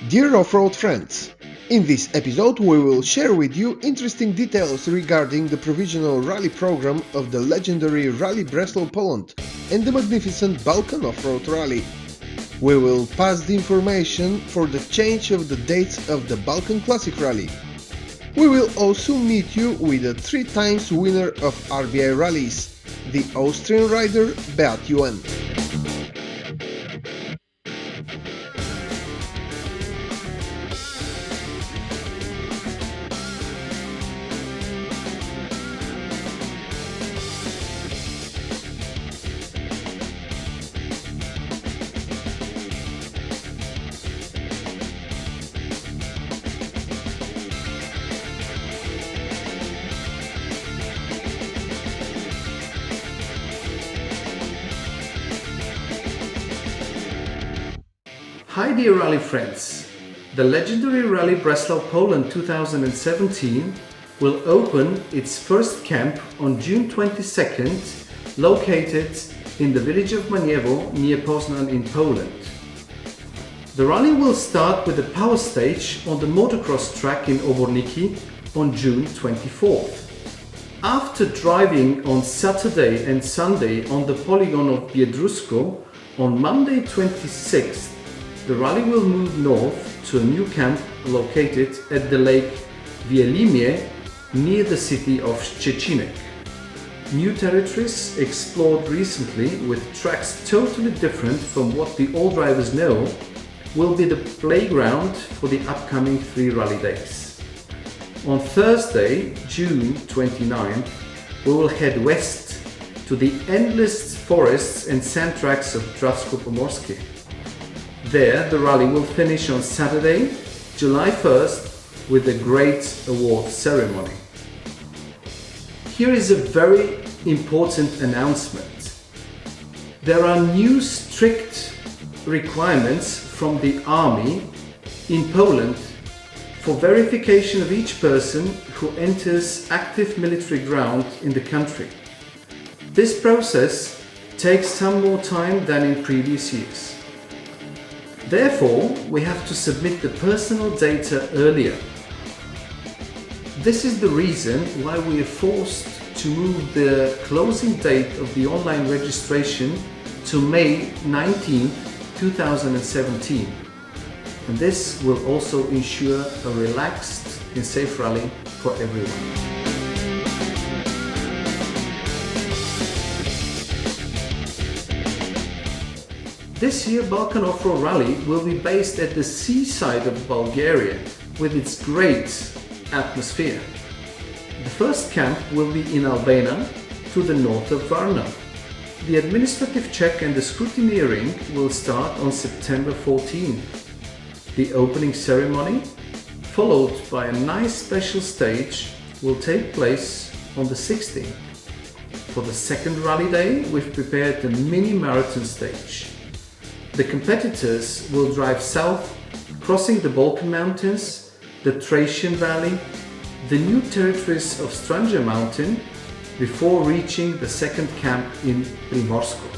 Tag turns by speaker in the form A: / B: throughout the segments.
A: Dear off-road friends, in this episode we will share with you interesting details regarding the provisional rally program of the legendary Rallye Breslau Poland and the magnificent Balkan Offroad Rallye. We will pass the information for the change of the dates of the Balkan Classic Rallye. We will also meet you with the 3 times winner of RBI rallies, the Austrian rider Beat Juen.
B: Hi dear rally friends! The legendary Rallye Breslau Poland 2017 will open its first camp on June 22nd, located in the village of Maniewo near Poznan in Poland. The rally will start with a power stage on the motocross track in Oborniki on June 24th. After driving on Saturday and Sunday on the polygon of Biedrusko, on Monday 26th the rally will move north to a new camp located at the lake Wielimie near the city of Szczecinek. New territories explored recently with tracks totally different from what the old drivers know will be the playground for the upcoming 3 rally days. On Thursday, June 29th, we will head west to the endless forests and sand tracks of Drawsko-Pomorskie. There, the rally will finish on Saturday, July 1st, with a great award ceremony. Here is a very important announcement. There are new strict requirements from the army in Poland for verification of each person who enters active military ground in the country. This process takes some more time than in previous years. Therefore, we have to submit the personal data earlier. This is the reason why we are forced to move the closing date of the online registration to May 19, 2017. And this will also ensure a relaxed and safe rally for everyone. This year Balkan Offroad Rally will be based at the seaside of Bulgaria with its great atmosphere. The first camp will be in Albania to the north of Varna. The administrative check and the scrutineering will start on September 14. The opening ceremony, followed by a nice special stage, will take place on the 16th. For the second rally day, we've prepared a mini marathon stage. The competitors will drive south, crossing the Balkan Mountains, the Thracian Valley, the new territories of Stranja Mountain, before reaching the second camp in Primorsko.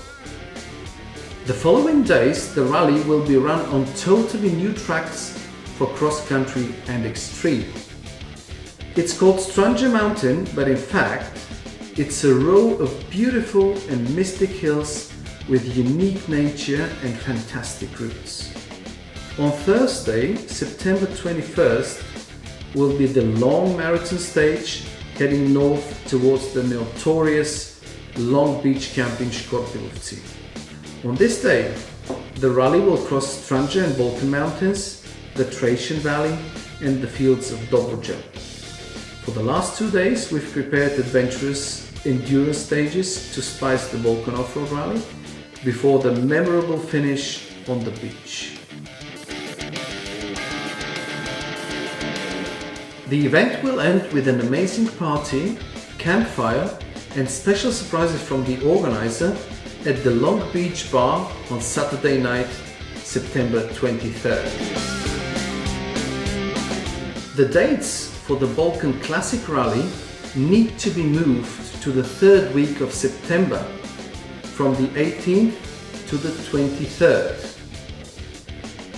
B: The following days, the rally will be run on totally new tracks for cross-country and extreme. It's called Stranja Mountain, but in fact, it's a row of beautiful and mystic hills with unique nature and fantastic routes. On Thursday, September 21st, will be the long marathon stage heading north towards the notorious Long Beach camp in Škorpilovci. On this day, the rally will cross Stranja and Balkan Mountains, the Thracian Valley and the fields of Dobruja. For the last 2 days, we've prepared adventurous endurance stages to spice the Balkan Offroad Rally before the memorable finish on the beach. The event will end with an amazing party, campfire and special surprises from the organizer at the Long Beach Bar on Saturday night, September 23rd. The dates for the Balkan Classic Rally need to be moved to the 3rd week of September, from the 18th to the 23rd.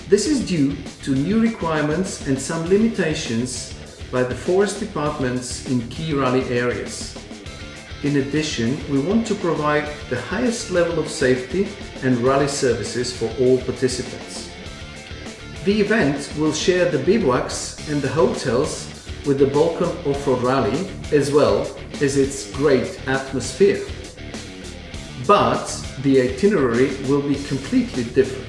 B: This is due to new requirements and some limitations by the forest departments in key rally areas. In addition, we want to provide the highest level of safety and rally services for all participants. The event will share the bivouacs and the hotels with the Balkan Offroad Rallye, as well as its great atmosphere. But the itinerary will be completely different.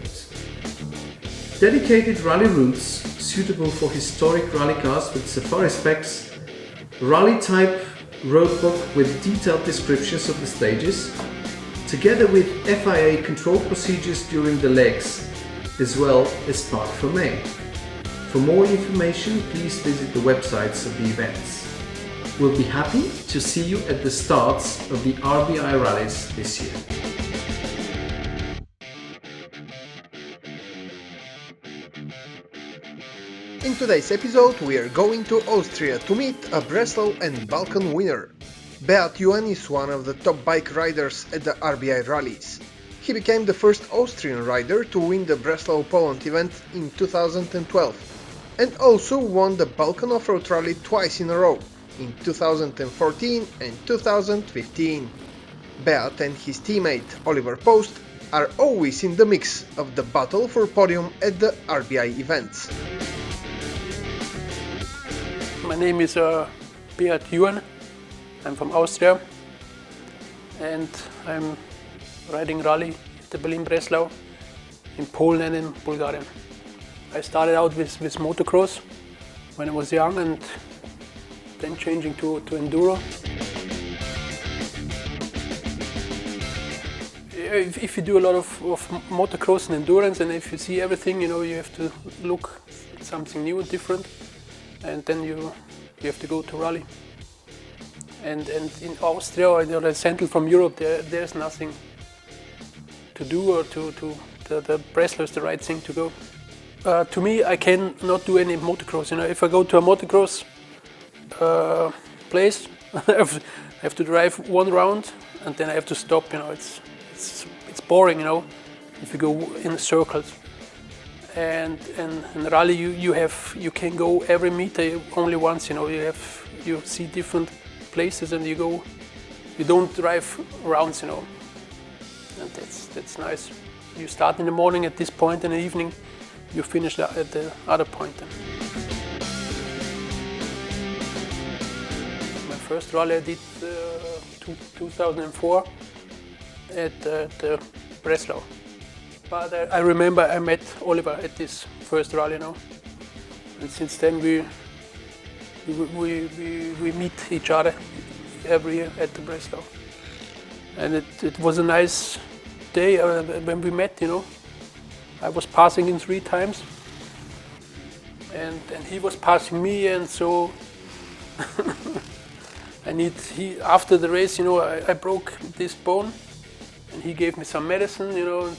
B: Dedicated rally routes suitable for historic rally cars with safari specs, rally type roadbook with detailed descriptions of the stages, together with FIA control procedures during the legs, as well as Park for May. For more information, please visit the websites of the events. We'll be happy to see you at the starts of the RBI rallies this year.
A: In today's episode we are going to Austria to meet a Breslau and Balkan winner. Beat Juen is one of the top bike riders at the RBI rallies. He became the first Austrian rider to win the Breslau Poland event in 2012 and also won the Balkan Offroad Rallye twice in a row, in 2014 and 2015. Beat and his teammate Oliver Post are always in the mix of the battle for podium at the RBI events.
C: My name is Beat Juen. I'm from Austria and I'm riding rally at the Rallye Breslau in Poland and in Bulgaria. I started out with motocross when I was young and then changing to enduro. If you do a lot of motocross and endurance, and if you see everything, you have to look at something new and different, and then you have to go to rally. And in Austria or the Central from Europe, there's nothing to do, or the Breslau is the right thing to go. To me, I cannot do any motocross. If I go to a motocross place, I have to drive one round and then I have to stop. It's boring. If you go in circles. And in rally, you can go every meter only once. You see different places and you don't drive rounds. And that's nice. You start in the morning at this point, and in the evening you finish at the other point. My first rally I did 2004 at the Breslau. But I remember I met Oliver at this first rally and since then we meet each other every year at the Breslau. And it was a nice day when we met. I was passing him 3 times and he was passing me, and so after the race, I broke this bone and he gave me some medicine, and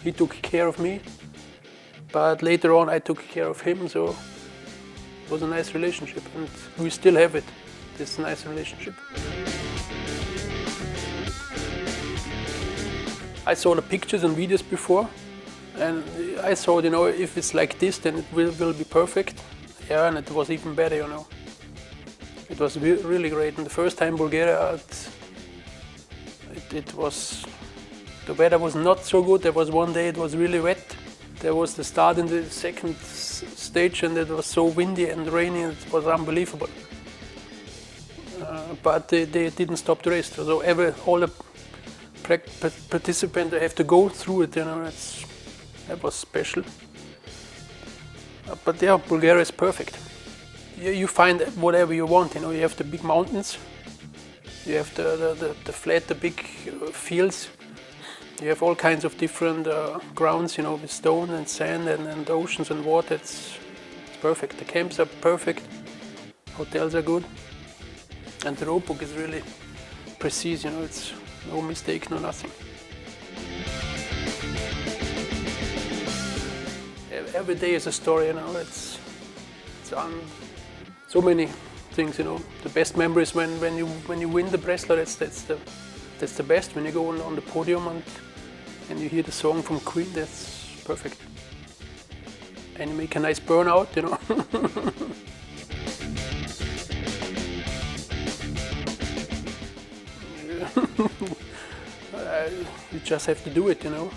C: he took care of me, but later on I took care of him, so it was a nice relationship and we still have it, this nice relationship. I saw the pictures and videos before, and I thought, if it's like this, then it will be perfect. Yeah, and it was even better, It was really great. And the first time in Bulgaria, the weather was not so good. There was one day it was really wet. There was the start in the second stage, and it was so windy and rainy, and it was unbelievable. But they didn't stop the race. So all the participants have to go through it. That was special. But yeah, Bulgaria is perfect. You find whatever you want. You have the big mountains. You have the flat, the big fields. You have all kinds of different grounds, with stone and sand and oceans and water. It's perfect. The camps are perfect. Hotels are good. And the roadbook is really precise, it's no mistake, no nothing. Every day is a story, it's so many things, The best memories when you win the Breslau, that's the best. When you go on the podium and you hear the song from Queen, that's perfect. and you make a nice burnout, you know. You just have to do it, you know.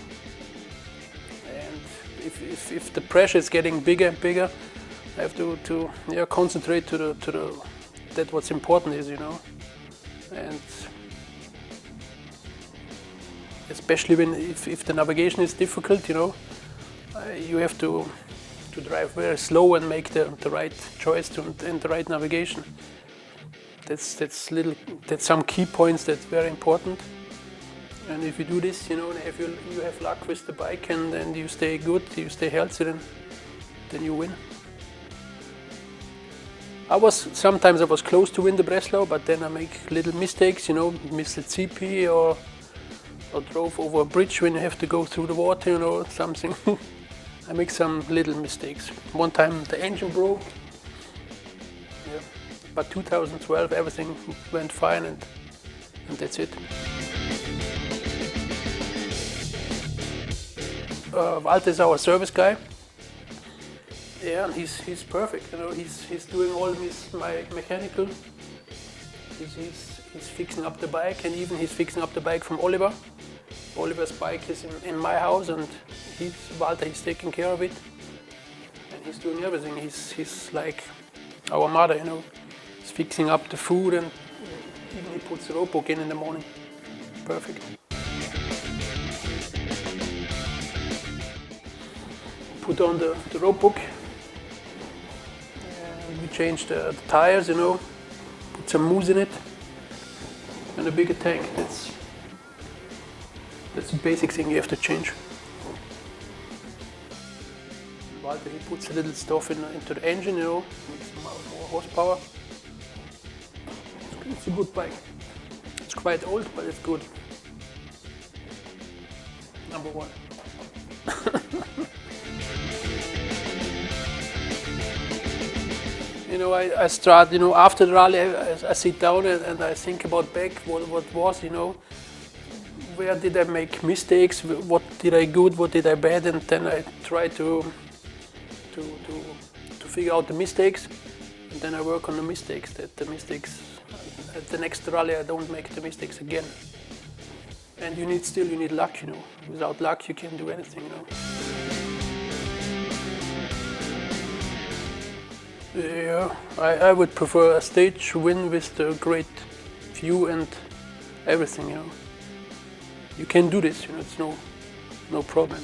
C: And if the pressure is getting bigger and bigger, I have to yeah, concentrate to the that what's important is, you know. And especially when if the navigation is difficult, you know, you have to drive very slow and make the right choice and the right navigation. That's some key points that's very important. And if you do this, you know, if you have luck with the bike and then you stay good, you stay healthy, then you win. Sometimes I was close to win the Breslau, but then I make little mistakes, you know, missed the CP or drove over a bridge when you have to go through the water, you know, something. I make some little mistakes. One time the engine broke. Yeah. But 2012 everything went fine and that's it. Walter is our service guy. Yeah, and he's perfect. You know, he's doing all my mechanical. He's fixing up the bike, and even he's fixing up the bike from Oliver. Oliver's bike is in my house, and Walter is taking care of it, and he's doing everything. He's like our mother, you know. He's fixing up the food, and even he puts the rope book in the morning. Perfect. Put on the rope book. We changed the tires, you know, put some mousse in it, and a bigger tank. That's the basic thing you have to change. Walter, he puts a little stuff into the engine, you know, makes more horsepower. It's a good bike. It's quite old, but it's good. Number one. You know, I start, you know, after the rally, I sit down and I think about back, what was, you know, where did I make mistakes, what did I good, what did I bad, and then I try to figure out the mistakes, and then I work on the mistakes, at the next rally I don't make the mistakes again. And you need luck, you know, without luck you can't do anything, you know. Yeah, I would prefer a stage win with the great view and everything, you know. You can do this, you know, it's no problem.